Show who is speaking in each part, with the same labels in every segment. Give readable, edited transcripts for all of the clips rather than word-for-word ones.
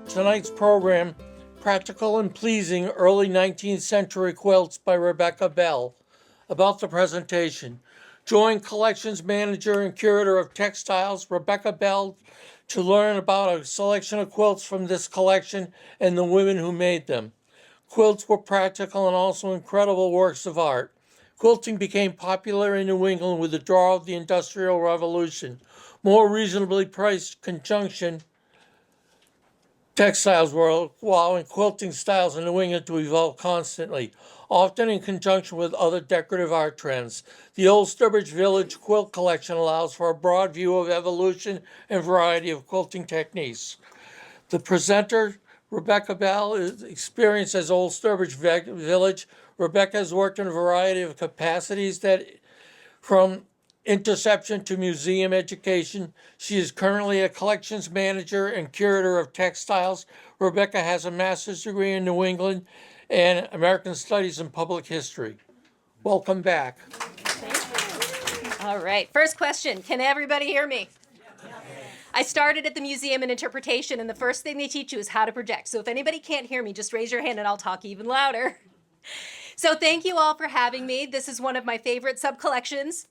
Speaker 1: tonight's program, Practical and Pleasing Early 19th Century Quilts by Rebecca Beall. About the presentation, join collections manager and curator of textiles, Rebecca Beall, to learn about a selection of quilts from this collection and the women who made them. Quilts were practical and also incredible works of art. Quilting became popular in New England with the draw of the Industrial Revolution. More reasonably priced conjunction textiles were allowing quilting styles in New England to evolve constantly, often in conjunction with other decorative art trends. The old Sturbridge Village quilt collection allows for a broad view of evolution and variety of quilting techniques. The presenter, Rebecca Beall, is experienced as Old Sturbridge Village. Rebecca has worked in a variety of capacities from interception to museum education. She is currently a collections manager and curator of textiles. Rebecca has a master's degree in New England and American Studies and Public History. Welcome back.
Speaker 2: All right, first question. Can everybody hear me? I started at the Museum in Interpretation, and the first thing they teach you is how to project. So if anybody can't hear me, just raise your hand and I'll talk even louder. So thank you all for having me. This is one of my favorite sub-collections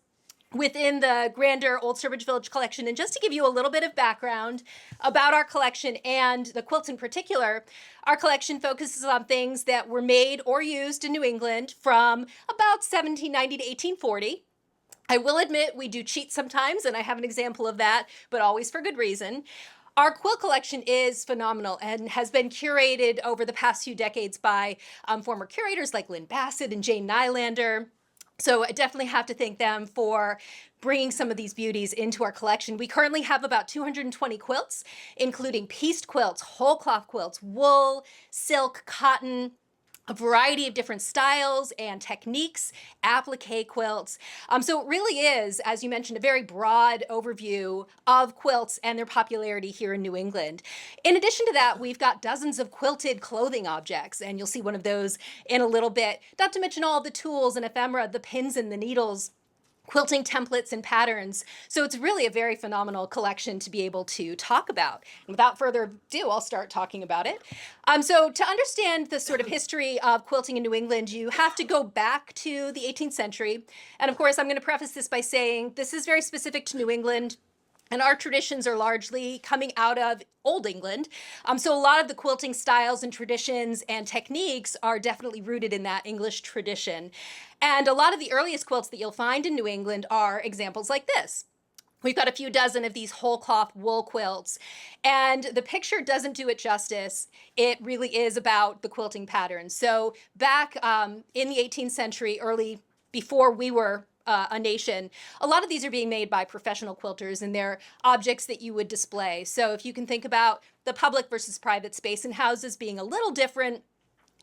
Speaker 2: within the grander Old Sturbridge Village collection. And just to give you a little bit of background about our collection and the quilts in particular, our collection focuses on things that were made or used in New England from about 1790 to 1840. I will admit we do cheat sometimes, and I have an example of that, but always for good reason. Our quilt collection is phenomenal and has been curated over the past few decades by former curators like Lynn Bassett and Jane Nylander. So I definitely have to thank them for bringing some of these beauties into our collection. We currently have about 220 quilts, including pieced quilts, whole cloth quilts, wool, silk, cotton, a variety of different styles and techniques, applique quilts. So it really is, as you mentioned, a very broad overview of quilts and their popularity here in New England. In addition to that, we've got dozens of quilted clothing objects, and you'll see one of those in a little bit, not to mention all the tools and ephemera, the pins and the needles, quilting templates and patterns. So it's really a very phenomenal collection to be able to talk about. And without further ado, I'll start talking about it. So to understand the sort of history of quilting in New England, you have to go back to the 18th century. And of course, I'm going to preface this by saying this is very specific to New England. And our traditions are largely coming out of Old England. So a lot of the quilting styles and traditions and techniques are definitely rooted in that English tradition. And a lot of the earliest quilts that you'll find in New England are examples like this. We've got a few dozen of these whole cloth wool quilts. And the picture doesn't do it justice. It really is about the quilting patterns. So back in the 18th century, early before we were a nation, a lot of these are being made by professional quilters, and they're objects that you would display. So if you can think about the public versus private space in houses being a little different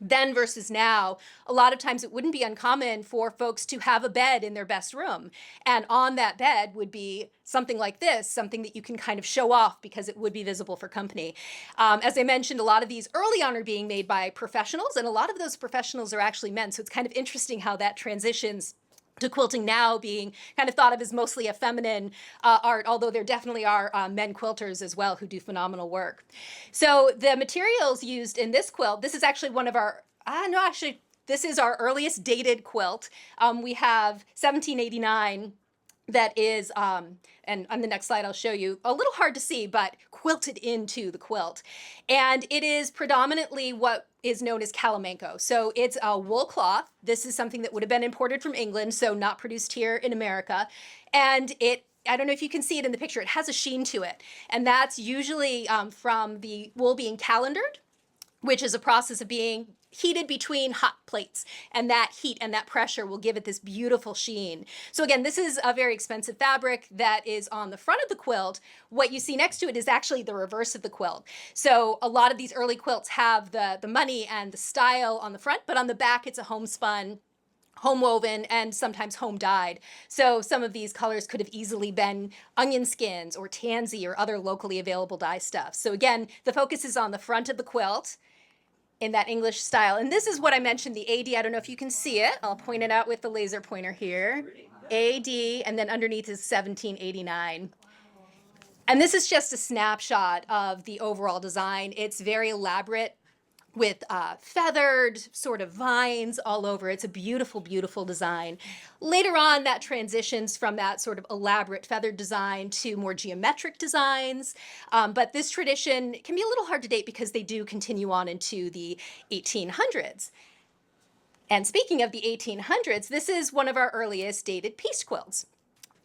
Speaker 2: then versus now, a lot of times it wouldn't be uncommon for folks to have a bed in their best room. And on that bed would be something like this, something that you can kind of show off because it would be visible for company. As I mentioned, a lot of these early on are being made by professionals, and a lot of those professionals are actually men. So it's kind of interesting how that transitions to quilting now being kind of thought of as mostly a feminine art, although there definitely are men quilters as well who do phenomenal work. So the materials used in this quilt, this is actually one of our, this is our earliest dated quilt. We have 1789 that is, and on the next slide I'll show you, a little hard to see, but quilted into the quilt. And it is predominantly what is known as calamanco. So it's a wool cloth. This is something that would have been imported from England, so not produced here in America. And I don't know if you can see it in the picture, it has a sheen to it. And that's usually from the wool being calendared, which is a process of being heated between hot plates, and that heat and that pressure will give it this beautiful sheen. So again, this is a very expensive fabric that is on the front of the quilt. What you see next to it is actually the reverse of the quilt. So a lot of these early quilts have the money and the style on the front, but on the back it's a homespun, home woven, and sometimes home dyed. So some of these colors could have easily been onion skins or tansy or other locally available dye stuff. So again, the focus is on the front of the quilt in that English style. And this is what I mentioned, the AD. I don't know if you can see it. I'll point it out with the laser pointer here. AD, and then underneath is 1789. And this is just a snapshot of the overall design. It's very elaborate with feathered sort of vines all over. It's a beautiful, beautiful design. Later on, that transitions from that sort of elaborate feathered design to more geometric designs. But this tradition can be a little hard to date because they do continue on into the 1800s. And speaking of the 1800s, this is one of our earliest dated pieced quilts.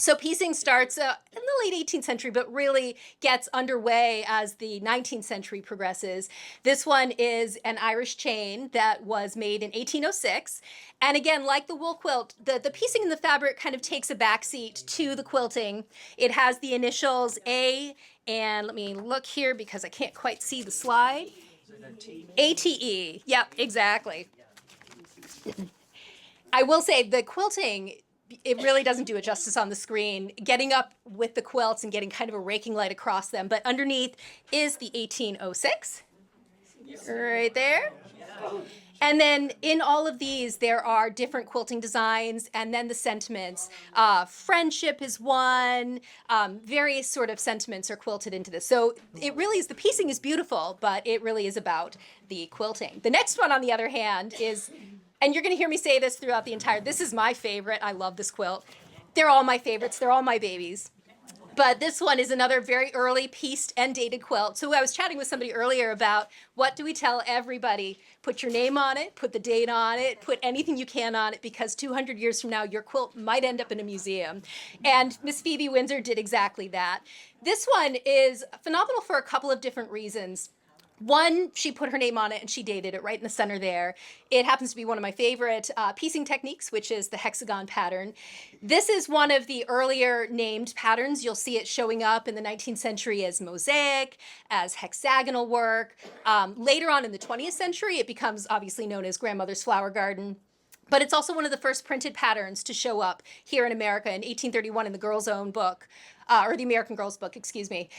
Speaker 2: So piecing starts in the late 18th century, but really gets underway as the 19th century progresses. This one is an Irish chain that was made in 1806. And again, like the wool quilt, the piecing in the fabric kind of takes a backseat to the quilting. It has the initials A, and let me look here because I can't quite see the slide. ATE. Yep, exactly. I will say the quilting, it really doesn't do it justice on the screen, getting up with the quilts and getting kind of a raking light across them. But underneath is the 1806, right there. And then in all of these, there are different quilting designs and then the sentiments. Friendship is one. Various sort of sentiments are quilted into this. So it really is, the piecing is beautiful, but it really is about the quilting. The next one, on the other hand, is, and you're going to hear me say this throughout the entire, this is my favorite. I love this quilt. They're all my favorites. They're all my babies. But this one is another very early pieced and dated quilt. So I was chatting with somebody earlier about what do we tell everybody? Put your name on it, put the date on it, put anything you can on it, because 200 years from now, your quilt might end up in a museum. And Miss Phoebe Windsor did exactly that. This one is phenomenal for a couple of different reasons. One, she put her name on it and she dated it right in the center there. It happens to be one of my favorite piecing techniques, which is the hexagon pattern. This is one of the earlier named patterns. You'll see it showing up in the 19th century as mosaic, as hexagonal work. Later on in the 20th century, it becomes obviously known as Grandmother's Flower Garden. But it's also one of the first printed patterns to show up here in America in 1831 in the Girl's Own book, or the American Girl's book, excuse me.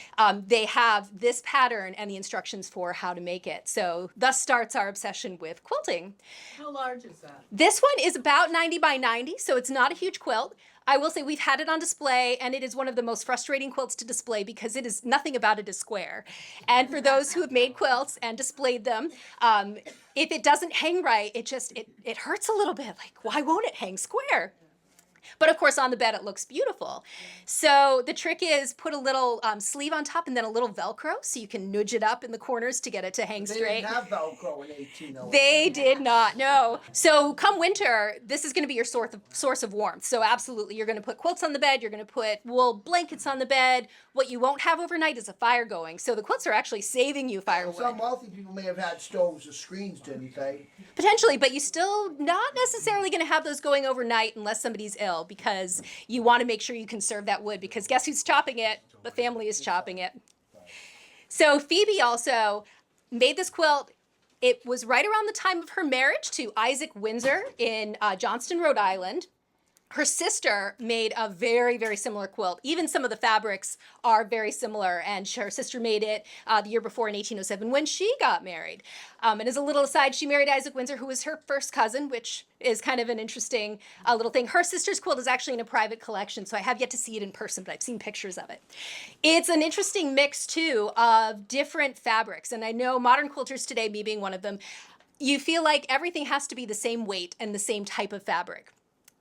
Speaker 2: They have this pattern and the instructions for how to make it. So thus starts our obsession with quilting.
Speaker 3: How large is that?
Speaker 2: This one is about 90 by 90, so it's not a huge quilt. I will say we've had it on display, and it is one of the most frustrating quilts to display because it is, nothing about it is square. And for those who have made quilts and displayed them, if it doesn't hang right, it hurts a little bit. Like, why won't it hang square? But of course, on the bed, it looks beautiful. So the trick is put a little sleeve on top and then a little Velcro so you can nudge it up in the corners to get it to hang straight.
Speaker 3: They didn't have Velcro in 1808.
Speaker 2: They did not, no. So come winter, this is going to be your source of warmth. So absolutely, you're going to put quilts on the bed, you're going to put wool blankets on the bed. What you won't have overnight is a fire going. So the quilts are actually saving you firewood.
Speaker 3: Some wealthy people may have had stoves or screens, didn't they?
Speaker 2: Potentially, but you still not necessarily going to have those going overnight unless somebody's ill, because you want to make sure you conserve that wood, because guess who's chopping it? The family is chopping it. So Phoebe also made this quilt. It was right around the time of her marriage to Isaac Windsor in Johnston, Rhode Island. Her sister made a very, very similar quilt. Even some of the fabrics are very similar, and her sister made it the year before in 1807 when she got married. And as a little aside, she married Isaac Windsor, who was her first cousin, which is kind of an interesting little thing. Her sister's quilt is actually in a private collection, so I have yet to see it in person, but I've seen pictures of it. It's an interesting mix, too, of different fabrics. And I know modern quilters today, me being one of them, you feel like everything has to be the same weight and the same type of fabric.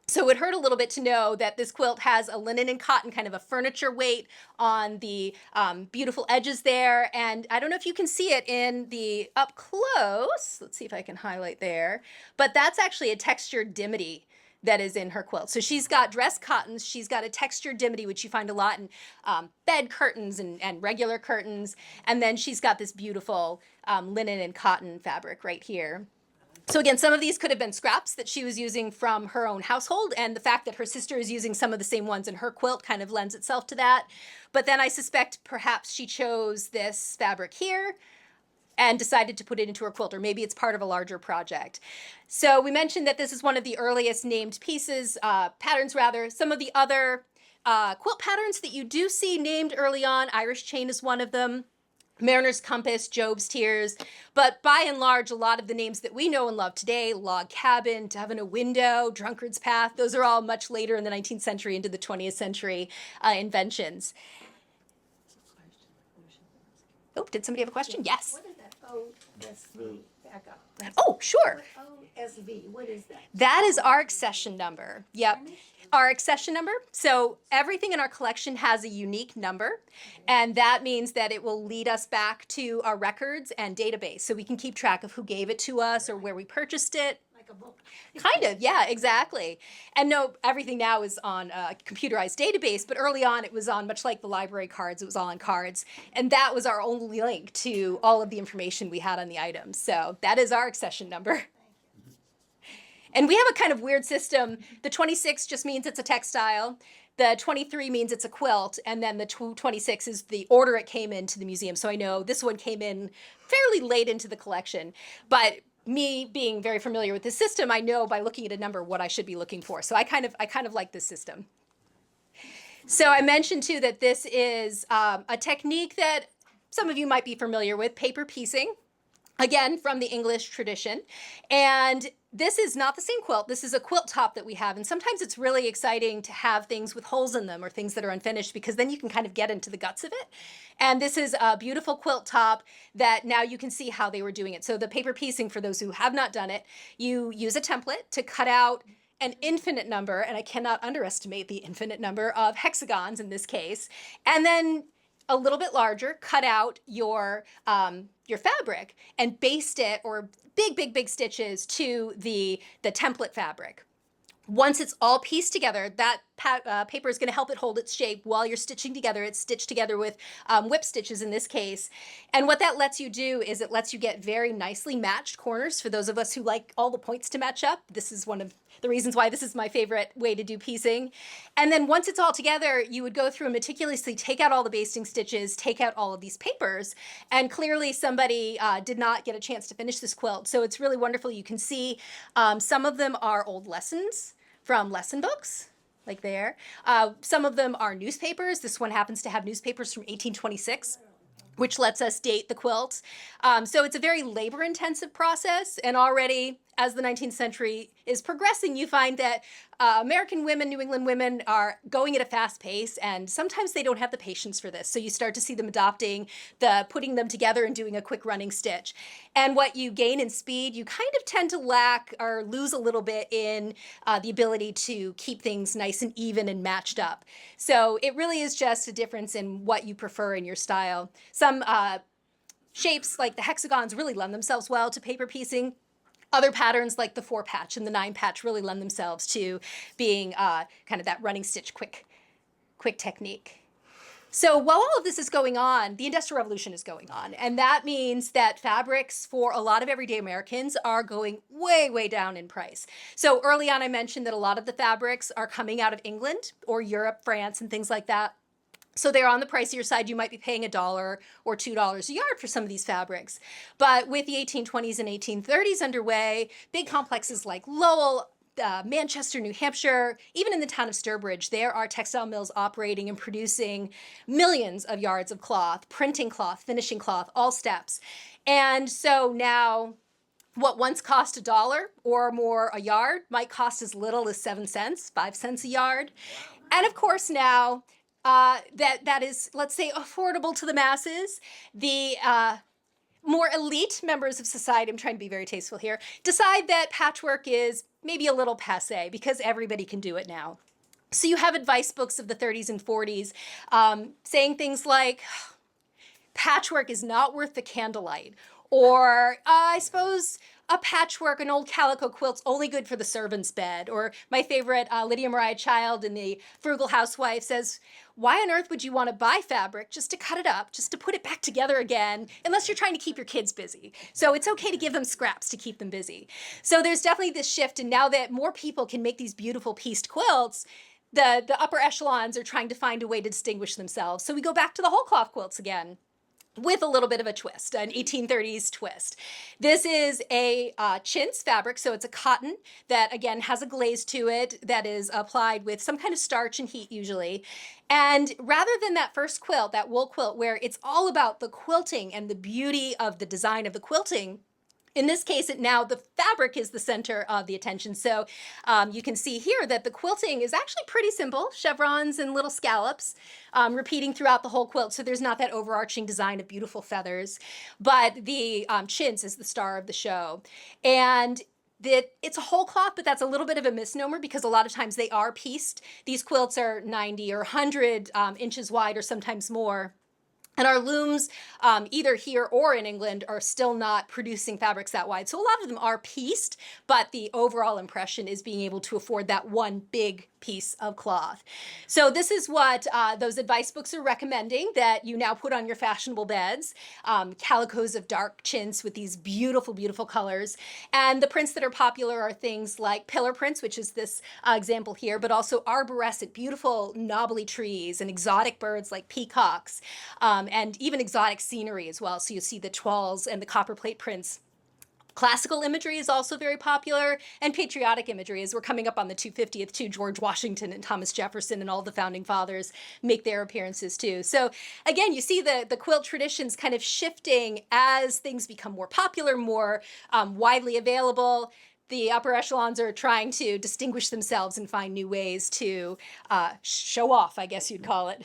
Speaker 2: So it hurt a little bit to know that this quilt has a linen and cotton, kind of a furniture weight on the beautiful edges there. And I don't know if you can see it in the up close. Let's see if I can highlight there. But that's actually a textured dimity that is in her quilt. So she's got dress cottons, she's got a textured dimity, which you find a lot in bed curtains and regular curtains. And then she's got this beautiful linen and cotton fabric right here. So again, some of these could have been scraps that she was using from her own household, and the fact that her sister is using some of the same ones in her quilt kind of lends itself to that. But then I suspect perhaps she chose this fabric here and decided to put it into her quilt, or maybe it's part of a larger project. So we mentioned that this is one of the earliest named pieces, patterns rather. Some of the other quilt patterns that you do see named early on, Irish chain is one of them. Mariner's Compass, Job's Tears, but by and large, a lot of the names that we know and love today, Log Cabin, Dove in a Window, Drunkard's Path, those are all much later in the 19th century into the 20th century inventions. Oh, did somebody have a question? Yes.
Speaker 4: What is that OSV? Back up.
Speaker 2: Oh, sure.
Speaker 4: OSV, what is that?
Speaker 2: That is our accession number. Yep. Our accession number. So everything in our collection has a unique number, and that means that it will lead us back to our records and database, so we can keep track of who gave it to us or where we purchased it.
Speaker 4: Like a book?
Speaker 2: Kind of, yeah, exactly. And no, everything now is on a computerized database, but early on it was on, much like the library cards, it was all on cards. And that was our only link to all of the information we had on the items. So that is our accession number. And we have a kind of weird system. The 26 just means it's a textile. The 23 means it's a quilt. And then the 26 is the order it came into the museum. So I know this one came in fairly late into the collection. But me being very familiar with the system, I know by looking at a number what I should be looking for. So I kind of like this system. So I mentioned too that this is a technique that some of you might be familiar with, paper piecing, again from the English tradition. And this is not the same quilt. This is a quilt top that we have. And sometimes it's really exciting to have things with holes in them or things that are unfinished, because then you can kind of get into the guts of it. And this is a beautiful quilt top that now you can see how they were doing it. So the paper piecing, for those who have not done it, you use a template to cut out an infinite number, and I cannot underestimate the infinite number of hexagons in this case, and then a little bit larger, cut out your fabric and baste it, or big stitches to the template fabric. Once it's all pieced together, that paper is going to help it hold its shape while you're stitching together. It's stitched together with whip stitches in this case. And what that lets you do is it lets you get very nicely matched corners. For those of us who like all the points to match up, this is one of the reasons why this is my favorite way to do piecing. And then once it's all together, you would go through and meticulously take out all the basting stitches, take out all of these papers, and clearly somebody did not get a chance to finish this quilt. So it's really wonderful. You can see some of them are old lessons from lesson books, like there. Some of them are newspapers. This one happens to have newspapers from 1826, which lets us date the quilt. So it's a very labor-intensive process, and already as the 19th century is progressing, you find that American women, New England women, are going at a fast pace, and sometimes they don't have the patience for this. So you start to see them adopting the putting them together and doing a quick running stitch. And what you gain in speed, you kind of tend to lack or lose a little bit in the ability to keep things nice and even and matched up. So it really is just a difference in what you prefer in your style. Some shapes like the hexagons really lend themselves well to paper piecing. Other patterns like the 4-patch and the 9-patch really lend themselves to being kind of that running stitch quick technique. So while all of this is going on, the Industrial Revolution is going on. And that means that fabrics for a lot of everyday Americans are going way, way down in price. So early on, I mentioned that a lot of the fabrics are coming out of England or Europe, France, and things like that. So they're on the pricier side. You might be paying $1 or $2 a yard for some of these fabrics. But with the 1820s and 1830s underway, big complexes like Lowell, Manchester, New Hampshire, even in the town of Sturbridge, there are textile mills operating and producing millions of yards of cloth, printing cloth, finishing cloth, all steps. And so now what once cost $1 or more a yard might cost as little as 7 cents, 5 cents a yard. And of course now, that is, let's say, affordable to the masses. The more elite members of society, I'm trying to be very tasteful here, decide that patchwork is maybe a little passé because everybody can do it now. So you have advice books of the 30s and 40s saying things like, patchwork is not worth the candlelight, or I suppose a patchwork, an old calico quilt's only good for the servant's bed. Or my favorite, Lydia Mariah Child in The Frugal Housewife says, why on earth would you want to buy fabric just to cut it up, just to put it back together again, unless you're trying to keep your kids busy? So it's okay to give them scraps to keep them busy. So there's definitely this shift, and now that more people can make these beautiful pieced quilts, the upper echelons are trying to find a way to distinguish themselves. So we go back to the whole cloth quilts again, with a little bit of a twist, an 1830s twist. This is a chintz fabric, so it's a cotton that, again, has a glaze to it that is applied with some kind of starch and heat usually. And rather than that first quilt, that wool quilt, where it's all about the quilting and the beauty of the design of the quilting, In this case, now the fabric is the center of the attention. So you can see here that the quilting is actually pretty simple, chevrons and little scallops repeating throughout the whole quilt. So there's not that overarching design of beautiful feathers, but the chintz is the star of the show. And it's a whole cloth, but that's a little bit of a misnomer because a lot of times they are pieced. These quilts are 90 or 100 inches wide or sometimes more. And our looms, either here or in England, are still not producing fabrics that wide. So a lot of them are pieced, but the overall impression is being able to afford that one big piece of cloth. So this is what those advice books are recommending that you now put on your fashionable beds. Calicos of dark chintz with these beautiful, beautiful colors. And the prints that are popular are things like pillar prints, which is this example here, but also arborescent, beautiful knobbly trees and exotic birds like peacocks, and even exotic scenery as well. So you see the toiles and the copperplate prints. Classical imagery is also very popular, and patriotic imagery, as we're coming up on the 250th too. George Washington and Thomas Jefferson and all the founding fathers make their appearances too. So again, you see the quilt traditions kind of shifting as things become more popular, more widely available. The upper echelons are trying to distinguish themselves and find new ways to show off, I guess you'd call it.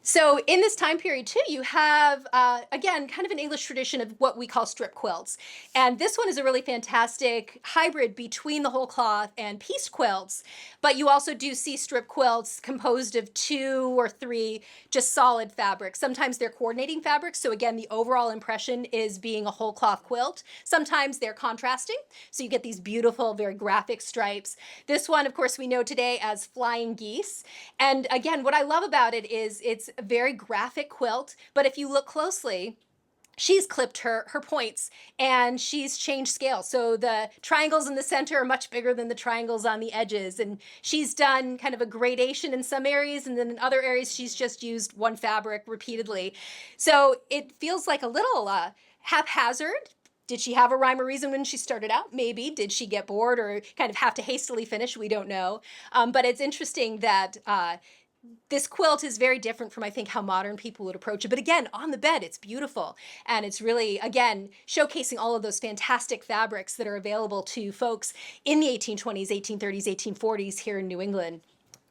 Speaker 2: So in this time period too, you have, again, kind of an English tradition of what we call strip quilts. And this one is a really fantastic hybrid between the whole cloth and pieced quilts. But you also do see strip quilts composed of 2 or 3 just solid fabrics. Sometimes they're coordinating fabrics. So again, the overall impression is being a whole cloth quilt. Sometimes they're contrasting. So you get these beautiful, very graphic stripes. This one, of course, we know today as flying geese. And again, what I love about it is it's a very graphic quilt, but if you look closely, she's clipped her points and she's changed scale. So the triangles in the center are much bigger than the triangles on the edges. And she's done kind of a gradation in some areas, and then in other areas, she's just used one fabric repeatedly. So it feels like a little haphazard. Did she have a rhyme or reason when she started out? Maybe. Did she get bored or kind of have to hastily finish? We don't know. But it's interesting that this quilt is very different from, I think, how modern people would approach it. But again, on the bed, it's beautiful. And it's really, again, showcasing all of those fantastic fabrics that are available to folks in the 1820s, 1830s, 1840s here in New England.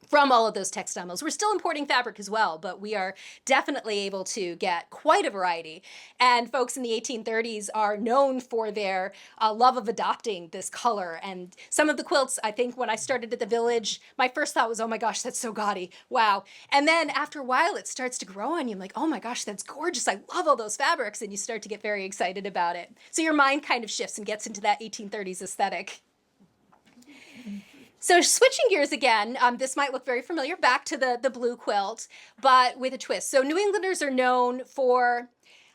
Speaker 2: From all of those textile mills. We're still importing fabric as well, but we are definitely able to get quite a variety. And folks in the 1830s are known for their love of adopting this color. And some of the quilts, I think when I started at the Village, my first thought was, oh my gosh, that's so gaudy. Wow. And then after a while, it starts to grow on you. I'm like, oh my gosh, that's gorgeous. I love all those fabrics. And you start to get very excited about it. So your mind kind of shifts and gets into that 1830s aesthetic. So switching gears again, this might look very familiar, back to the blue quilt, but with a twist. So New Englanders are known for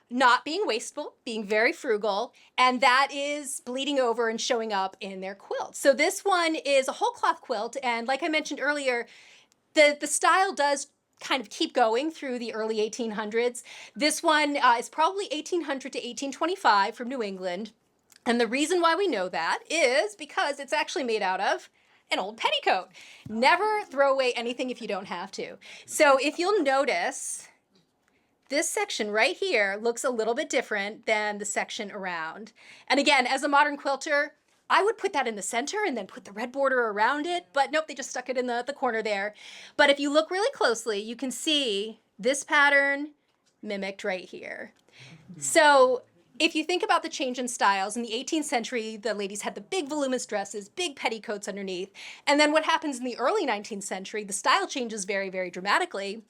Speaker 2: not being wasteful, being very frugal, and that is bleeding over and showing up in their quilts. So this one is a whole cloth quilt, and like I mentioned earlier, the style does kind of keep going through the early 1800s. This one is probably 1800 to 1825 from New England, and the reason why we know that is because it's actually made out of an old petticoat. Never throw away anything if you don't have to. So if you'll notice, this section right here looks a little bit different than the section around. And again, as a modern quilter, I would put that in the center and then put the red border around it, but nope, they just stuck it in the corner there. But if you look really closely, you can see this pattern mimicked right here. So if you think about the change in styles, in the 18th century, the ladies had the big voluminous dresses, big petticoats underneath. And then what happens in the early 19th century, the style changes very, very dramatically.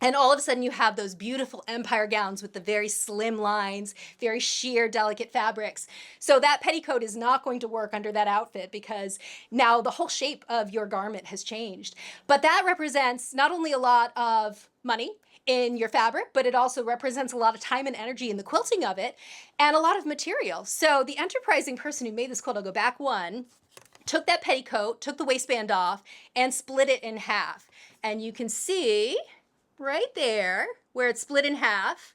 Speaker 2: And all of a sudden you have those beautiful empire gowns with the very slim lines, very sheer, delicate fabrics. So that petticoat is not going to work under that outfit because now the whole shape of your garment has changed. But that represents not only a lot of money in your fabric, but it also represents a lot of time and energy in the quilting of it and a lot of material. So the enterprising person who made this quilt, I'll go back one, took that petticoat, took the waistband off, and split it in half. And you can see right there where it's split in half.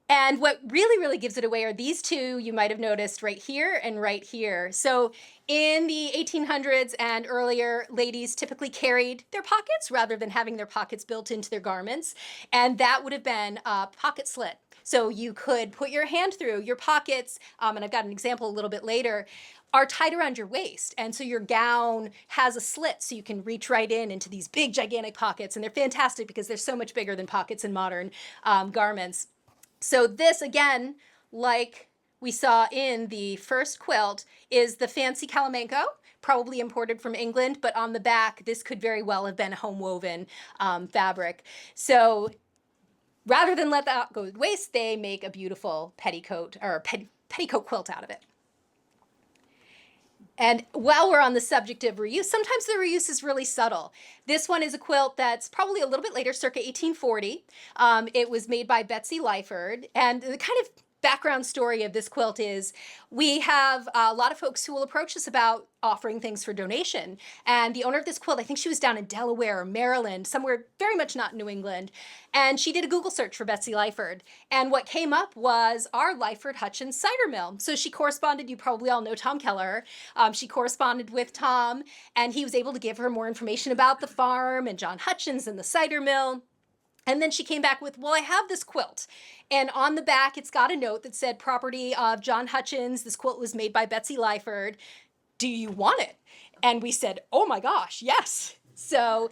Speaker 2: And what really, really gives it away are these two you might have noticed right here and right here. So in the 1800s and earlier, ladies typically carried their pockets rather than having their pockets built into their garments. And that would have been a pocket slit. So you could put your hand through your pockets, and I've got an example a little bit later, are tied around your waist. And so your gown has a slit so you can reach right into these big, gigantic pockets. And they're fantastic because they're so much bigger than pockets in modern garments. So this, again, like we saw in the first quilt, is the fancy calamanco, probably imported from England, but on the back, this could very well have been a home woven fabric. So rather than let that go to waste, they make a beautiful petticoat or petticoat quilt out of it. And while we're on the subject of reuse, sometimes the reuse is really subtle. This one is a quilt that's probably a little bit later, circa 1840. It was made by Betsy Lyford. And the kind of background story of this quilt is we have a lot of folks who will approach us about offering things for donation. And the owner of this quilt, I think she was down in Delaware or Maryland, somewhere very much not New England. And she did a Google search for Betsy Lyford. And what came up was our Lyford Hutchins cider mill. So she corresponded, you probably all know Tom Keller. She corresponded with Tom, and he was able to give her more information about the farm and John Hutchins and the cider mill. And then she came back with, well, I have this quilt. And on the back, it's got a note that said, property of John Hutchins. This quilt was made by Betsy Lyford. Do you want it? And we said, oh my gosh, yes. So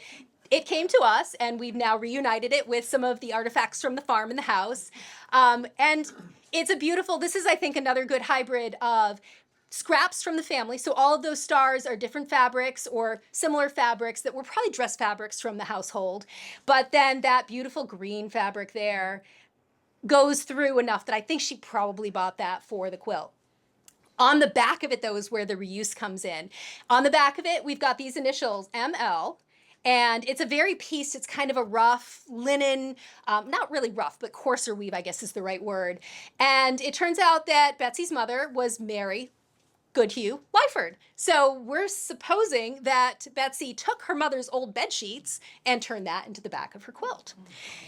Speaker 2: it came to us, and we've now reunited it with some of the artifacts from the farm and the house. And it's a beautiful, this is, I think, another good hybrid of scraps from the family. So all of those stars are different fabrics or similar fabrics that were probably dress fabrics from the household. But then that beautiful green fabric there goes through enough that I think she probably bought that for the quilt. On the back of it, though, is where the reuse comes in. On the back of it, we've got these initials, ML. And it's a very pieced, it's kind of a rough linen, not really rough, but coarser weave, I guess is the right word. And it turns out that Betsy's mother was Mary Goodhue Lyford. So we're supposing that Betsy took her mother's old bed sheets and turned that into the back of her quilt.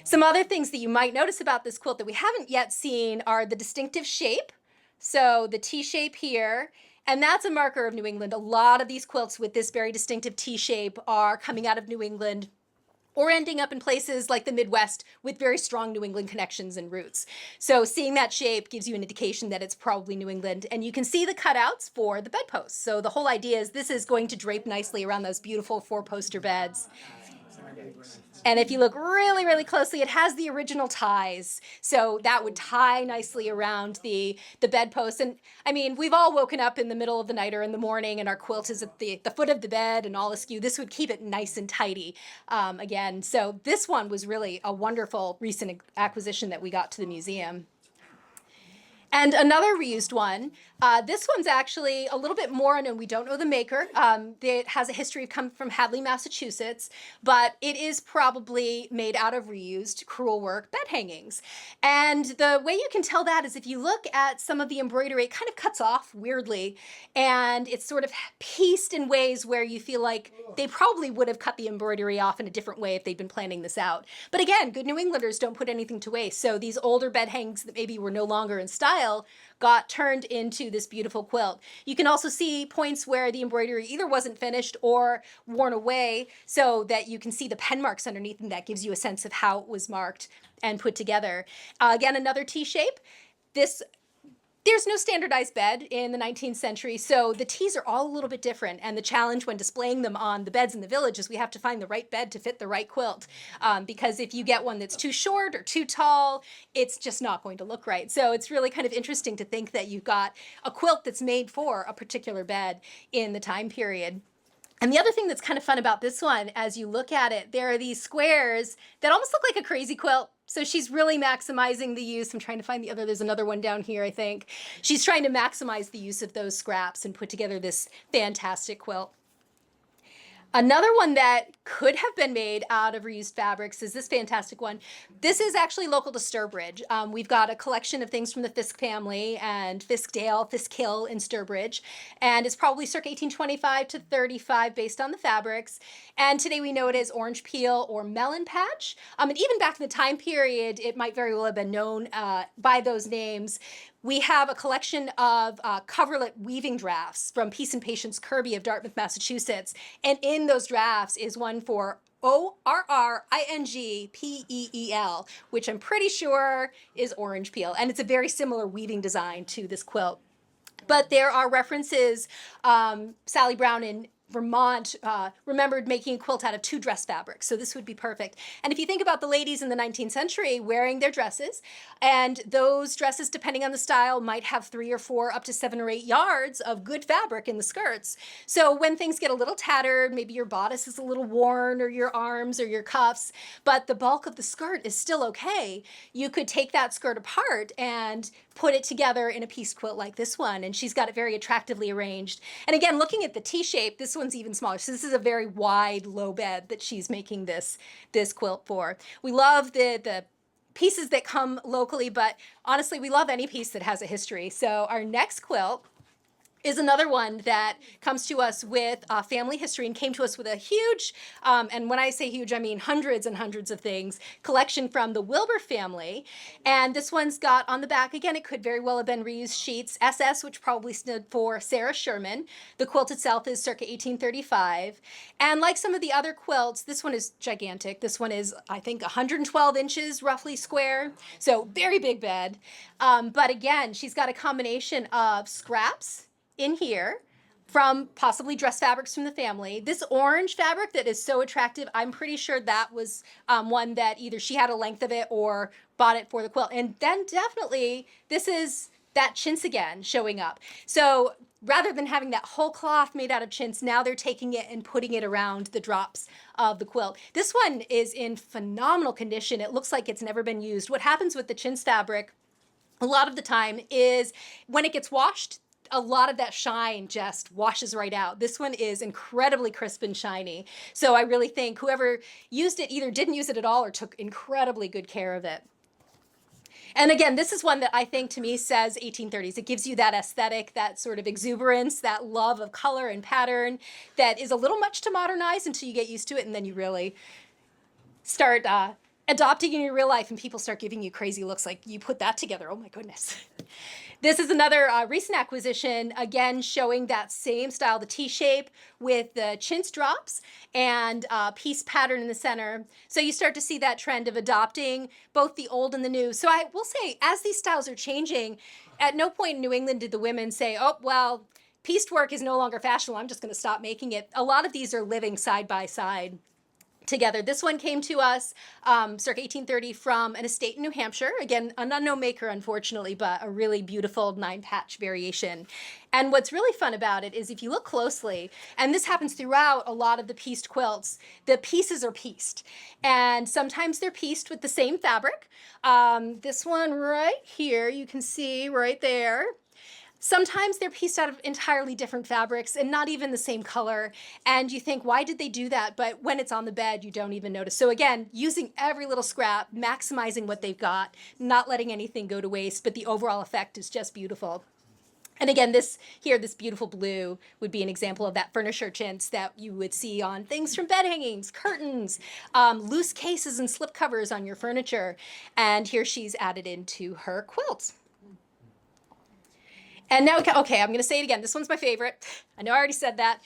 Speaker 2: Some other things that you might notice about this quilt that we haven't yet seen are the distinctive shape. So the T shape here, and that's a marker of New England. A lot of these quilts with this very distinctive T shape are coming out of New England or ending up in places like the Midwest with very strong New England connections and roots. So seeing that shape gives you an indication that it's probably New England. And you can see the cutouts for the bedposts. So the whole idea is this is going to drape nicely around those beautiful four-poster beds. And if you look really, really closely, it has the original ties. So that would tie nicely around the bedpost. And I mean, we've all woken up in the middle of the night or in the morning and our quilt is at the foot of the bed and all askew. This would keep it nice and tidy again. So this one was really a wonderful recent acquisition that we got to the museum. And another reused one, this one's actually a little bit more unknown. We don't know the maker. It has a history of coming from Hadley, Massachusetts, but it is probably made out of reused crewel work bed hangings. And the way you can tell that is if you look at some of the embroidery, it kind of cuts off weirdly, and it's sort of pieced in ways where you feel like they probably would have cut the embroidery off in a different way if they'd been planning this out. But again, good New Englanders don't put anything to waste. So these older bed hangings that maybe were no longer in style got turned into this beautiful quilt. You can also see points where the embroidery either wasn't finished or worn away so that you can see the pen marks underneath, and that gives you a sense of how it was marked and put together. Again, another T shape. There's no standardized bed in the 19th century, so the T's are all a little bit different. And the challenge when displaying them on the beds in the village is we have to find the right bed to fit the right quilt. Because if you get one that's too short or too tall, it's just not going to look right. So it's really kind of interesting to think that you've got a quilt that's made for a particular bed in the time period. And the other thing that's kind of fun about this one, as you look at it, there are these squares that almost look like a crazy quilt. So she's really maximizing the use. I'm trying to find there's another one down here, I think. She's trying to maximize the use of those scraps and put together this fantastic quilt. Another one that could have been made out of reused fabrics is this fantastic one. This is actually local to Sturbridge. We've got a collection of things from the Fisk family and Fiskdale, Fiskill in Sturbridge. And it's probably circa 1825 to 35 based on the fabrics. And today we know it as orange peel or melon patch. And even back in the time period, it might very well have been known by those names. We have a collection of coverlet weaving drafts from Peace and Patience Kirby of Dartmouth, Massachusetts. And in those drafts is one for ORRINGPEEL, which I'm pretty sure is orange peel. And it's a very similar weaving design to this quilt. But there are references, Sally Brown in Vermont remembered making a quilt out of 2 dress fabrics. So this would be perfect. And if you think about the ladies in the 19th century wearing their dresses, and those dresses, depending on the style, might have 3 or 4, up to 7 or 8 yards of good fabric in the skirts. So when things get a little tattered, maybe your bodice is a little worn, or your arms or your cuffs, but the bulk of the skirt is still okay, you could take that skirt apart and put it together in a piece quilt like this one. And she's got it very attractively arranged. And again, looking at the T-shape, this one's even smaller. So this is a very wide low bed that she's making this quilt for. We love the pieces that come locally, but honestly, we love any piece that has a history. So our next quilt is another one that comes to us with family history and came to us with a huge, and when I say huge, I mean hundreds and hundreds of things, collection from the Wilbur family. And this one's got on the back, again, it could very well have been reused sheets, SS, which probably stood for Sarah Sherman. The quilt itself is circa 1835. And like some of the other quilts, this one is gigantic. This one is, I think, 112 inches roughly square. So very big bed. But again, she's got a combination of scraps in here from possibly dress fabrics from the family. This orange fabric that is so attractive, I'm pretty sure that was one that either she had a length of it or bought it for the quilt. And then definitely this is that chintz again showing up. So rather than having that whole cloth made out of chintz, now they're taking it and putting it around the drops of the quilt. This one is in phenomenal condition. It looks like it's never been used. What happens with the chintz fabric a lot of the time is when it gets washed, a lot of that shine just washes right out. This one is incredibly crisp and shiny. So I really think whoever used it either didn't use it at all or took incredibly good care of it. And again, this is one that I think to me says 1830s. It gives you that aesthetic, that sort of exuberance, that love of color and pattern that is a little much to modernize until you get used to it, and then you really start adopting in your real life and people start giving you crazy looks like you put that together. Oh my goodness. This is another recent acquisition, again, showing that same style, the T-shape with the chintz drops and piece pattern in the center. So you start to see that trend of adopting both the old and the new. So I will say, as these styles are changing, at no point in New England did the women say, oh, well, pieced work is no longer fashionable, I'm just going to stop making it. A lot of these are living side by side together. This one came to us circa 1830 from an estate in New Hampshire. Again, an unknown maker, unfortunately, but a really beautiful 9-patch variation. And what's really fun about it is if you look closely, and this happens throughout a lot of the pieced quilts, the pieces are pieced. And sometimes they're pieced with the same fabric. This one right here, you can see right there. Sometimes they're pieced out of entirely different fabrics and not even the same color. And you think, why did they do that? But when it's on the bed, you don't even notice. So again, using every little scrap, maximizing what they've got, not letting anything go to waste, but the overall effect is just beautiful. And again, this beautiful blue would be an example of that furniture chintz that you would see on things from bed hangings, curtains, loose cases and slip covers on your furniture. And here she's added into her quilt. And now, okay, I'm going to say it again. This one's my favorite. I know I already said that.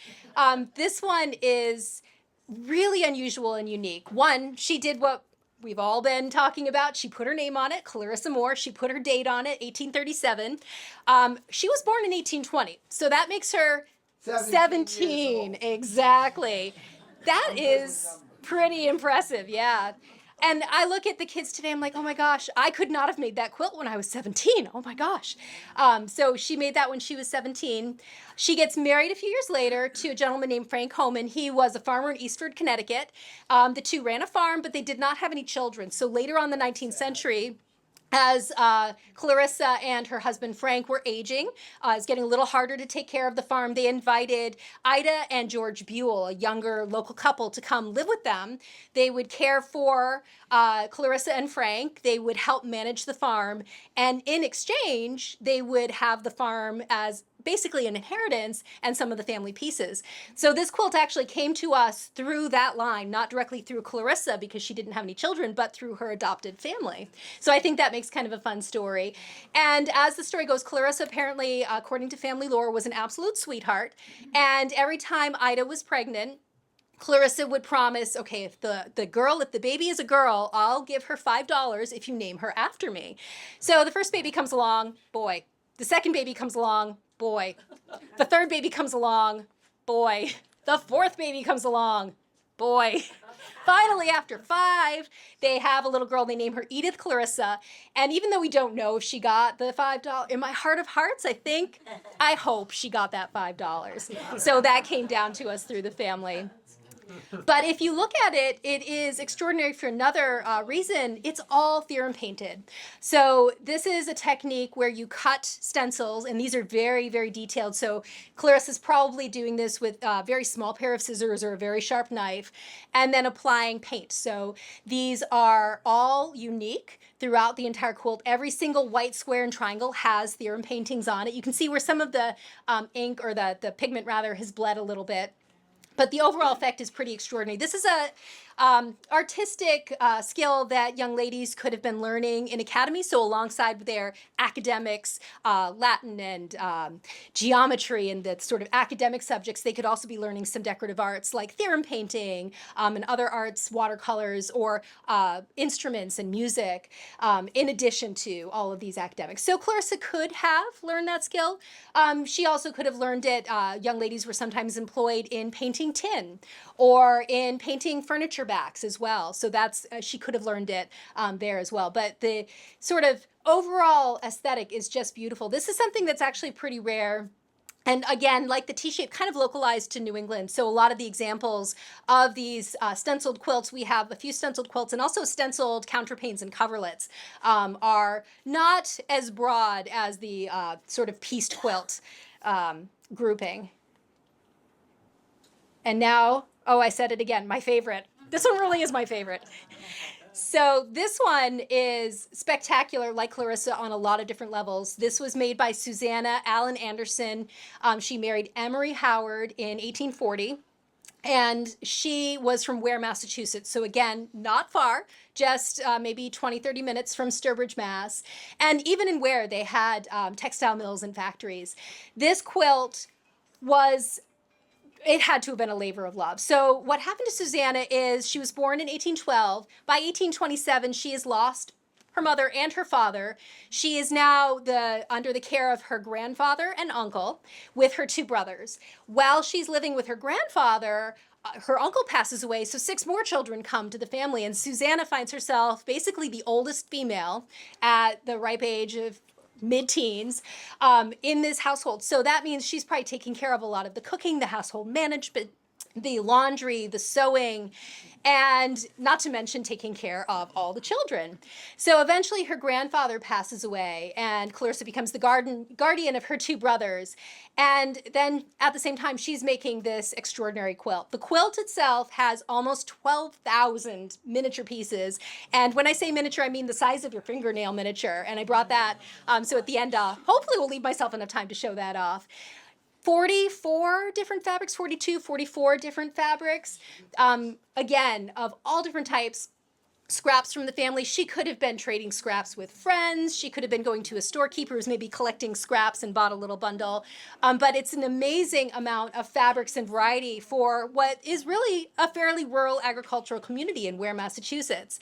Speaker 2: This one is really unusual and unique. One, she did what we've all been talking about. She put her name on it, Clarissa Moore. She put her date on it, 1837. She was born in 1820, so that makes her 17. Exactly. That is pretty impressive, yeah. And I look at the kids today, I'm like, oh my gosh, I could not have made that quilt when I was 17. Oh my gosh. So she made that when she was 17. She gets married a few years later to a gentleman named Frank Homan. He was a farmer in Eastford, Connecticut. The two ran a farm, but they did not have any children. So later on in the 19th century, as Clarissa and her husband Frank were aging. It's getting a little harder to take care of the farm. They invited Ida and George Beall, a younger local couple, to come live with them. They would care for Clarissa and Frank. They would help manage the farm. And in exchange, they would have the farm as basically an inheritance and some of the family pieces. So this quilt actually came to us through that line, not directly through Clarissa because she didn't have any children, but through her adopted family. So I think that makes kind of a fun story. And as the story goes, Clarissa apparently, according to family lore, was an absolute sweetheart. And every time Ida was pregnant, Clarissa would promise, okay, if the baby is a girl, I'll give her $5 if you name her after me. So the first baby comes along, boy. The second baby comes along, boy. The third baby comes along, boy. The fourth baby comes along, boy. Finally, after 5, they have a little girl. They name her Edith Clarissa. And even though we don't know if she got the $5, in my heart of hearts, I hope she got that $5. So that came down to us through the family. But if you look at it, it is extraordinary for another reason. It's all theorem painted. So this is a technique where you cut stencils, and these are very, very detailed. So Clarissa's probably doing this with a very small pair of scissors or a very sharp knife, and then applying paint. So these are all unique throughout the entire quilt. Every single white square and triangle has theorem paintings on it. You can see where some of the ink, or the pigment rather, has bled a little bit. But the overall effect is pretty extraordinary. This is a artistic skill that young ladies could have been learning in academy. So alongside their academics, Latin and geometry and the sort of academic subjects, they could also be learning some decorative arts like theorem painting and other arts, watercolors, or instruments and music, in addition to all of these academics. So Clarissa could have learned that skill. She also could have learned it. Young ladies were sometimes employed in painting tin or in painting furniture backs as well. So that's she could have learned it there as well. But the sort of overall aesthetic is just beautiful. This is something that's actually pretty rare. And again, like the T-shape, kind of localized to New England. So a lot of the examples of these stenciled quilts, we have a few stenciled quilts and also stenciled counterpanes and coverlets, are not as broad as the sort of pieced quilt grouping. And now, oh, I said it again, my favorite. This one really is my favorite. So this one is spectacular, like Clarissa, on a lot of different levels. This was made by Susanna Allen Anderson. She married Emory Howard in 1840. And she was from Ware, Massachusetts. So again, not far, just maybe 20, 30 minutes from Sturbridge, Mass. And even in Ware, they had textile mills and factories. This quilt it had to have been a labor of love. So what happened to Susanna is she was born in 1812. By 1827, she has lost her mother and her father. She is now under the care of her grandfather and uncle with her 2 brothers. While she's living with her grandfather, her uncle passes away, so 6 more children come to the family, and Susanna finds herself basically the oldest female at the ripe age of mid-teens in this household. So that means she's probably taking care of a lot of the cooking, the household management, the laundry, the sewing, and not to mention taking care of all the children. So eventually her grandfather passes away and Clarissa becomes the guardian of her 2 brothers. And then at the same time, she's making this extraordinary quilt. The quilt itself has almost 12,000 miniature pieces. And when I say miniature, I mean the size of your fingernail miniature. And I brought that. So at the end, hopefully we'll leave myself enough time to show that off. 44 different fabrics, 42, 44 different fabrics, again, of all different types, scraps from the family. She could have been trading scraps with friends. She could have been going to a storekeeper who's maybe collecting scraps and bought a little bundle. But it's an amazing amount of fabrics and variety for what is really a fairly rural agricultural community in Ware, Massachusetts.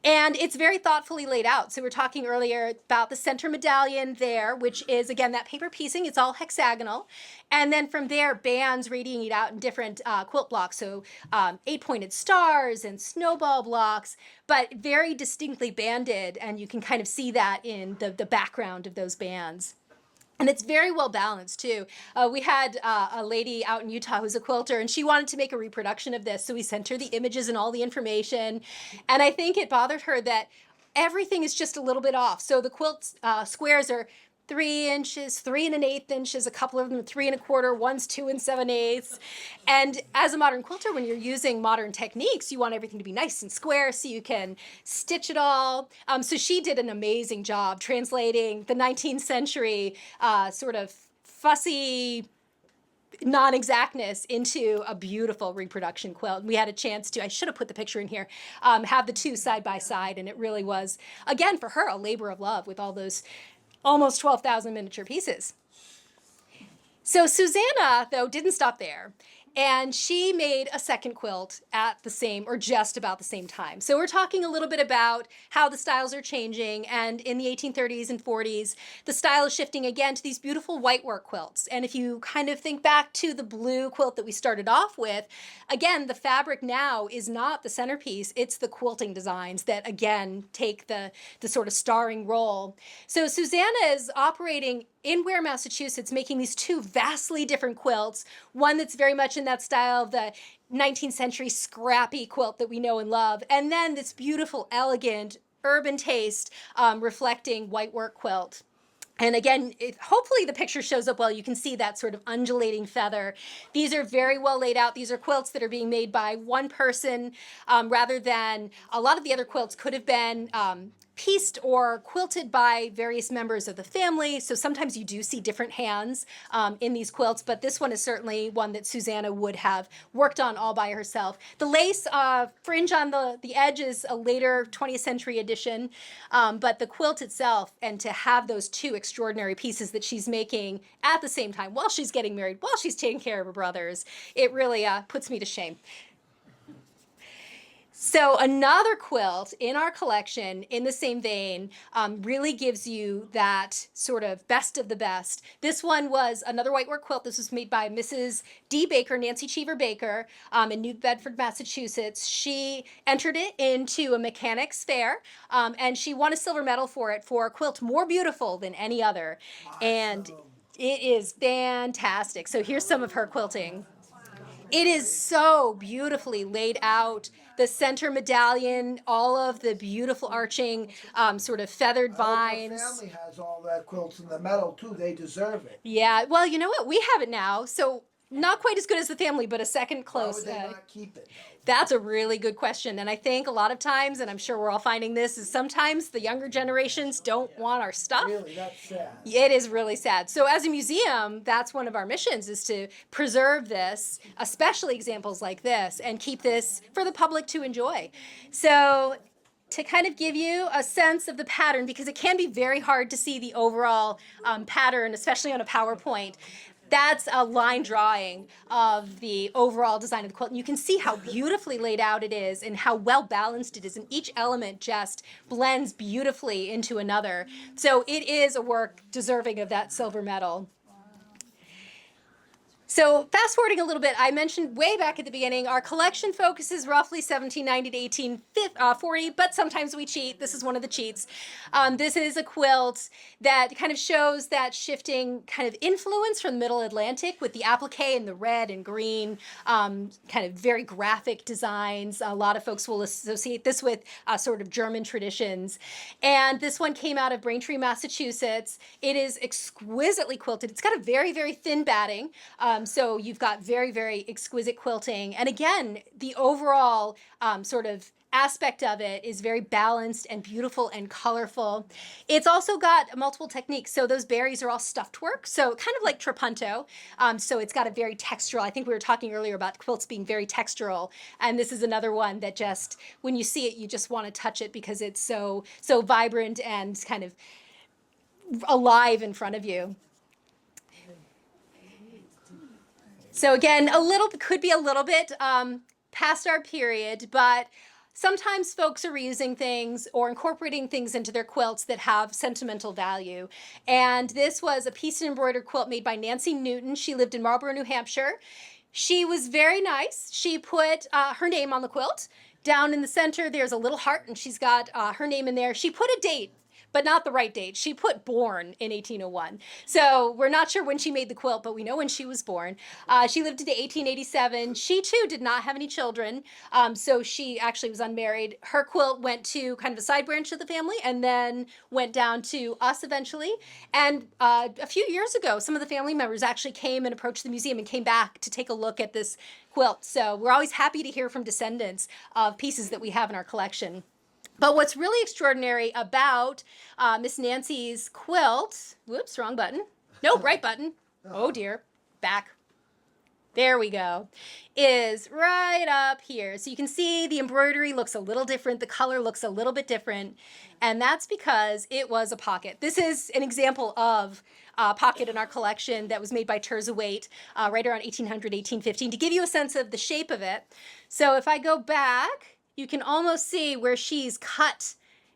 Speaker 2: And it's very thoughtfully laid out. So we were talking earlier about the center medallion there, which is, again, that paper piecing. It's all hexagonal. And then from there, bands radiating out in different quilt blocks. So 8-pointed stars and snowball blocks, but very distinctly banded. And you can kind of see that in the background of those bands. And it's very well balanced, too. We had a lady out in Utah who's a quilter, and she wanted to make a reproduction of this. So we sent her the images and all the information. And I think it bothered her that everything is just a little bit off. So the quilt squares are 3 inches, 3 1/8 inches, a couple of them 3 1/4, one's 2 7/8. And as a modern quilter, when you're using modern techniques, you want everything to be nice and square so you can stitch it all. So she did an amazing job translating the 19th century sort of fussy non-exactness into a beautiful reproduction quilt. We had a chance to, I should have put the picture in here, have the two side by side, and it really was, again, for her, a labor of love with all those almost 12,000 miniature pieces. So Susanna, though, didn't stop there. And she made a second quilt at the same, or just about the same time. So we're talking a little bit about how the styles are changing. And in the 1830s and 40s, the style is shifting again to these beautiful whitework quilts. And if you kind of think back to the blue quilt that we started off with, again, the fabric now is not the centerpiece. It's the quilting designs that, again, take the sort of starring role. So Susanna is operating in Ware, Massachusetts, making these two vastly different quilts. One that's very much in that style of the 19th century scrappy quilt that we know and love, and then this beautiful, elegant, urban taste reflecting whitework quilt. And again, hopefully the picture shows up well. You can see that sort of undulating feather. These are very well laid out. These are quilts that are being made by one person rather than a lot of the other quilts could have been pieced or quilted by various members of the family. So sometimes you do see different hands in these quilts, but this one is certainly one that Susanna would have worked on all by herself. The lace fringe on the edge is a later 20th century addition, but the quilt itself, and to have those two extraordinary pieces that she's making at the same time while she's getting married, while she's taking care of her brothers, it really puts me to shame. So another quilt in our collection in the same vein really gives you that sort of best of the best. This one was another whitework quilt. This was made by Mrs. D. Baker, Nancy Cheever Baker, in New Bedford, Massachusetts. She entered it into a mechanics fair, and she won a silver medal for it for a quilt more beautiful than any other. And it is fantastic. So here's some of her quilting. It is so beautifully laid out. The center medallion, all of the beautiful arching sort of feathered vines.
Speaker 3: The family has all their quilts in the metal too. They deserve it.
Speaker 2: Yeah, well, you know what? We have it now. So not quite as good as the family, but a second close.
Speaker 3: Why would they not keep it?
Speaker 2: That's a really good question. And I think a lot of times, and I'm sure we're all finding this, is sometimes the younger generations don't want our stuff.
Speaker 3: Really, that's sad.
Speaker 2: It is really sad. So as a museum, that's one of our missions, is to preserve this, especially examples like this, and keep this for the public to enjoy. So to kind of give you a sense of the pattern, because it can be very hard to see the overall pattern, especially on a PowerPoint. That's a line drawing of the overall design of the quilt. And you can see how beautifully laid out it is and how well balanced it is. And each element just blends beautifully into another. So it is a work deserving of that silver medal. So fast forwarding a little bit, I mentioned way back at the beginning, our collection focuses roughly 1790 to 1840, but sometimes we cheat. This is one of the cheats. This is a quilt that kind of shows that shifting kind of influence from the Middle Atlantic with the applique and the red and green, kind of very graphic designs. A lot of folks will associate this with sort of German traditions. And this one came out of Braintree, Massachusetts. It is exquisitely quilted. It's got a very, very thin batting. So you've got very, very exquisite quilting. And again, the overall sort of aspect of it is very balanced and beautiful and colorful. It's also got multiple techniques. So those berries are all stuffed work. So kind of like trapunto. So it's got a very textural, I think we were talking earlier about quilts being very textural. And this is another one that just, when you see it, you just want to touch it because it's so vibrant and kind of alive in front of you. So again, could be a little bit past our period, but sometimes folks are reusing things or incorporating things into their quilts that have sentimental value. And this was a piece and embroidered quilt made by Nancy Newton. She lived in Marlborough, New Hampshire. She was very nice. She put her name on the quilt. Down in the center, there's a little heart, and she's got her name in there. She put a date, but not the right date. She put born in 1801. So we're not sure when she made the quilt, but we know when she was born. She lived to 1887. She too did not have any children, so she actually was unmarried. Her quilt went to kind of a side branch of the family and then went down to us eventually. And a few years ago, some of the family members actually came and approached the museum and came back to take a look at this quilt. So we're always happy to hear from descendants of pieces that we have in our collection. But what's really extraordinary about Miss Nancy's quilt, whoops, wrong button. Nope, right button. Oh dear, back. There we go, is right up here. So you can see the embroidery looks a little different. The color looks a little bit different. And that's because it was a pocket. This is an example of a pocket in our collection that was made by Terza Waite right around 1800, 1815, to give you a sense of the shape of it. So if I go back, you can almost see where she's cut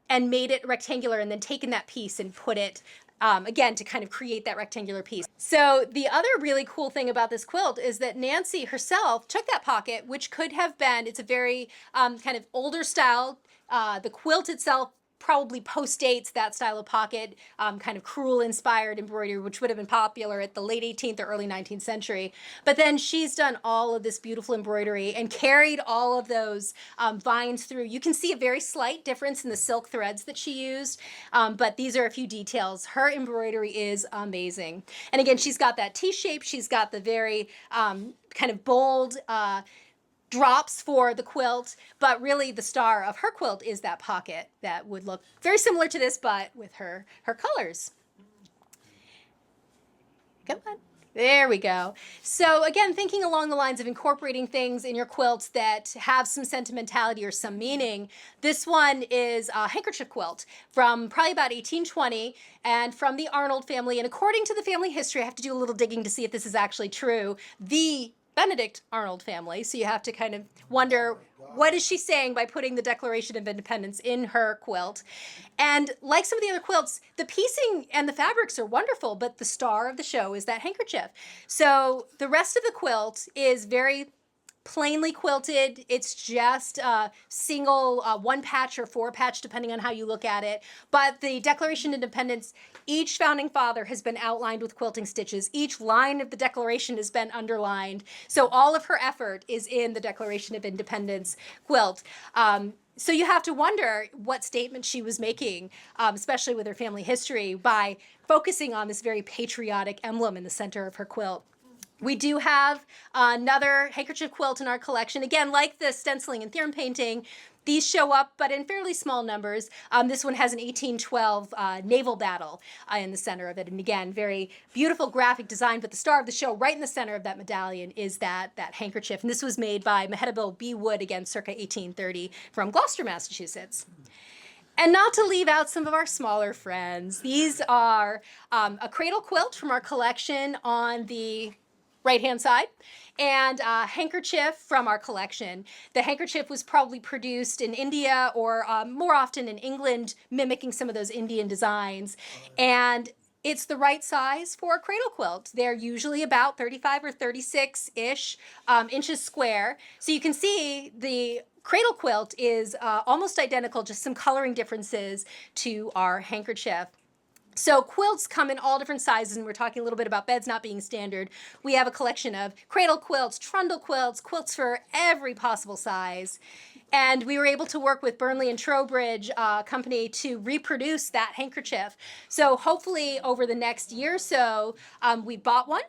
Speaker 2: and made it rectangular and then taken that piece and put it again, to kind of create that rectangular piece. So the other really cool thing about this quilt is that Nancy herself took that pocket, which could have been, it's a very kind of older style. The quilt itself probably postdates that style of pocket, kind of crewel-inspired embroidery, which would have been popular at the late 18th or early 19th century. But then she's done all of this beautiful embroidery and carried all of those vines through. You can see a very slight difference in the silk threads that she used, but these are a few details. Her embroidery is amazing. And again, she's got that T-shape. She's got the very kind of bold drops for the quilt, but really the star of her quilt is that pocket that would look very similar to this, but with her colors. Come on. There we go. So again, thinking along the lines of incorporating things in your quilts that have some sentimentality or some meaning, this one is a handkerchief quilt from probably about 1820 and from the Arnold family. And according to the family history, I have to do a little digging to see if this is actually true, the Benedict Arnold family. So you have to kind of wonder, what is she saying by putting the Declaration of Independence in her quilt? And like some of the other quilts, the piecing and the fabrics are wonderful, but the star of the show is that handkerchief. So the rest of the quilt is very plainly quilted. It's just a single one patch or four patch, depending on how you look at it. But the Declaration of Independence, each founding father has been outlined with quilting stitches. Each line of the Declaration has been underlined. So all of her effort is in the Declaration of Independence quilt. So you have to wonder what statement she was making, especially with her family history, by focusing on this very patriotic emblem in the center of her quilt. We do have another handkerchief quilt in our collection. Again, like the stenciling and theorem painting, these show up, but in fairly small numbers. This one has an 1812 naval battle in the center of it. And again, very beautiful graphic design, but the star of the show right in the center of that medallion is that handkerchief. And this was made by Mehetabel B. Wood, again, circa 1830 from Gloucester, Massachusetts. And not to leave out some of our smaller friends. These are a cradle quilt from our collection on the right-hand side, and a handkerchief from our collection. The handkerchief was probably produced in India or more often in England, mimicking some of those Indian designs. And it's the right size for a cradle quilt. They're usually about 35 or 36-ish inches square. So you can see the cradle quilt is almost identical, just some coloring differences to our handkerchief. So quilts come in all different sizes, and we're talking a little bit about beds not being standard. We have a collection of cradle quilts, trundle quilts, quilts for every possible size. And we were able to work with Burnley and Trowbridge company to reproduce that handkerchief. So hopefully over the next year or so, we bought one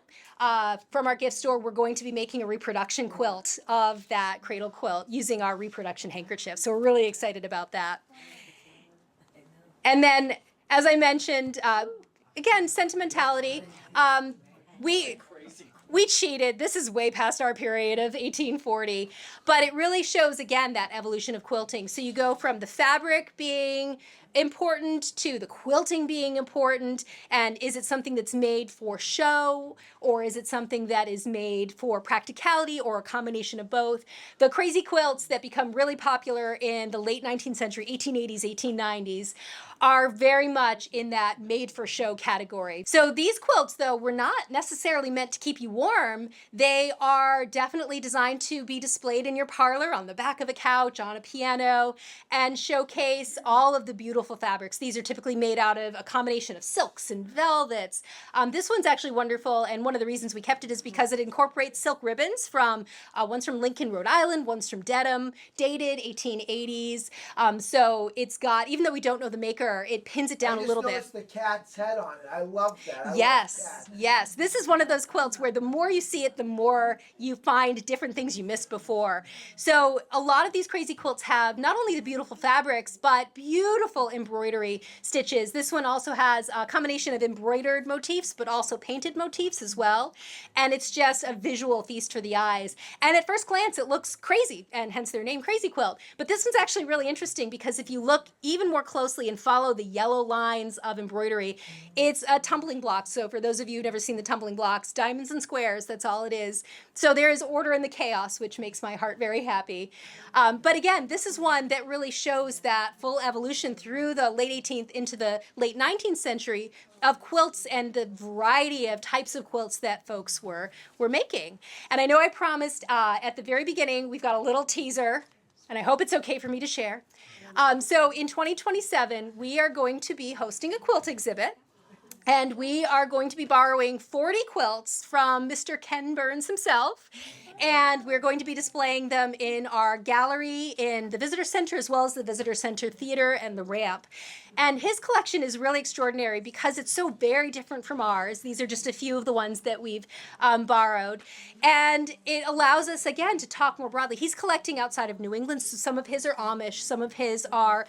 Speaker 2: from our gift store. We're going to be making a reproduction quilt of that cradle quilt using our reproduction handkerchief. So we're really excited about that. And then, as I mentioned, again, sentimentality. We cheated. This is way past our period of 1840, but it really shows, again, that evolution of quilting. So you go from the fabric being important to the quilting being important, and is it something that's made for show, or is it something that is made for practicality, or a combination of both? The crazy quilts that become really popular in the late 19th century, 1880s, 1890s, are very much in that made for show category. So these quilts, though, were not necessarily meant to keep you warm. They are definitely designed to be displayed in your parlor, on the back of a couch, on a piano, and showcase all of the beautiful beautiful fabrics. These are typically made out of a combination of silks and velvets. This one's actually wonderful, and one of the reasons we kept it is because it incorporates silk ribbons from, one's from Lincoln, Rhode Island, one's from Dedham, dated 1880s. So it's got, even though we don't know the maker, it pins it down a little bit.
Speaker 3: I just noticed the cat's head on it. I love that. I love
Speaker 2: Yes,
Speaker 3: cats.
Speaker 2: yes. This is one of those quilts where the more you see it, the more you find different things you missed before. So a lot of these crazy quilts have not only the beautiful fabrics, but beautiful embroidery stitches. This one also has a combination of embroidered motifs, but also painted motifs as well. And it's just a visual feast for the eyes. And at first glance, it looks crazy, and hence their name, Crazy Quilt. But this one's actually really interesting because if you look even more closely and follow the yellow lines of embroidery, it's a tumbling block. So for those of you who've never seen the tumbling blocks, diamonds and squares, that's all it is. So there is order in the chaos, which makes my heart very happy. But again, this is one that really shows that full evolution through the late 18th into the late 19th century of quilts and the variety of types of quilts that folks were making. And I know I promised at the very beginning, we've got a little teaser, and I hope it's okay for me to share. So in 2027, we are going to be hosting a quilt exhibit. And we are going to be borrowing 40 quilts from Mr. Ken Burns himself. And we're going to be displaying them in our gallery in the Visitor Center, as well as the Visitor Center Theater and the Ramp. And his collection is really extraordinary because it's so very different from ours. These are just a few of the ones that we've borrowed. And it allows us, again, to talk more broadly. He's collecting outside of New England, so some of his are Amish, some of his are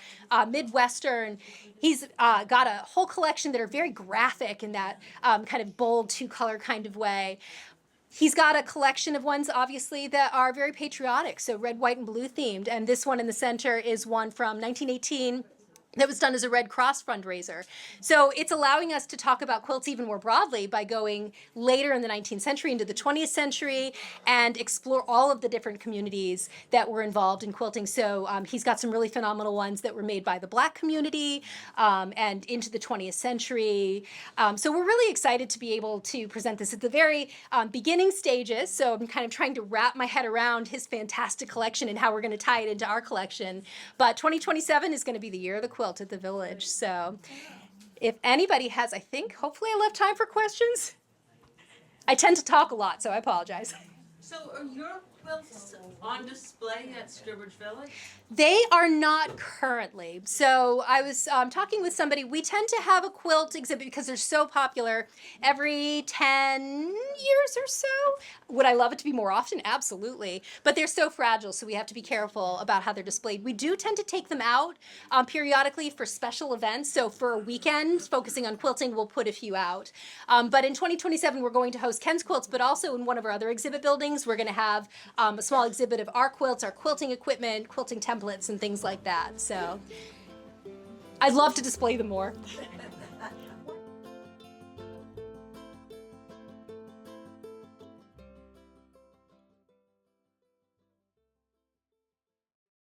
Speaker 2: Midwestern. He's got a whole collection that are very graphic in that kind of bold two-color kind of way. He's got a collection of ones, obviously, that are very patriotic, so red, white, and blue themed. And this one in the center is one from 1918 that was done as a Red Cross fundraiser. So it's allowing us to talk about quilts even more broadly by going later in the 19th century into the 20th century and explore all of the different communities that were involved in quilting. So he's got some really phenomenal ones that were made by the Black community and into the 20th century. So we're really excited to be able to present this at the very beginning stages. So I'm kind of trying to wrap my head around his fantastic collection and how we're going to tie it into our collection. But 2027 is going to be the year of the quilt at the Village. So if anybody has, I think, hopefully I left time for questions. I tend to talk a lot, so I apologize.
Speaker 5: So are your quilts on display at Sturbridge Village?
Speaker 2: They are not currently. So I was talking with somebody. We tend to have a quilt exhibit because they're so popular every 10 years or so. Would I love it to be more often? Absolutely. But they're so fragile, so we have to be careful about how they're displayed. We do tend to take them out periodically for special events. So for a weekend, focusing on quilting, we'll put a few out. But in 2027, we're going to host Ken's Quilts, but also in one of our other exhibit buildings, we're going to have a small exhibit of our quilts, our quilting equipment, quilting templates, and things like that. So I'd love to display them more.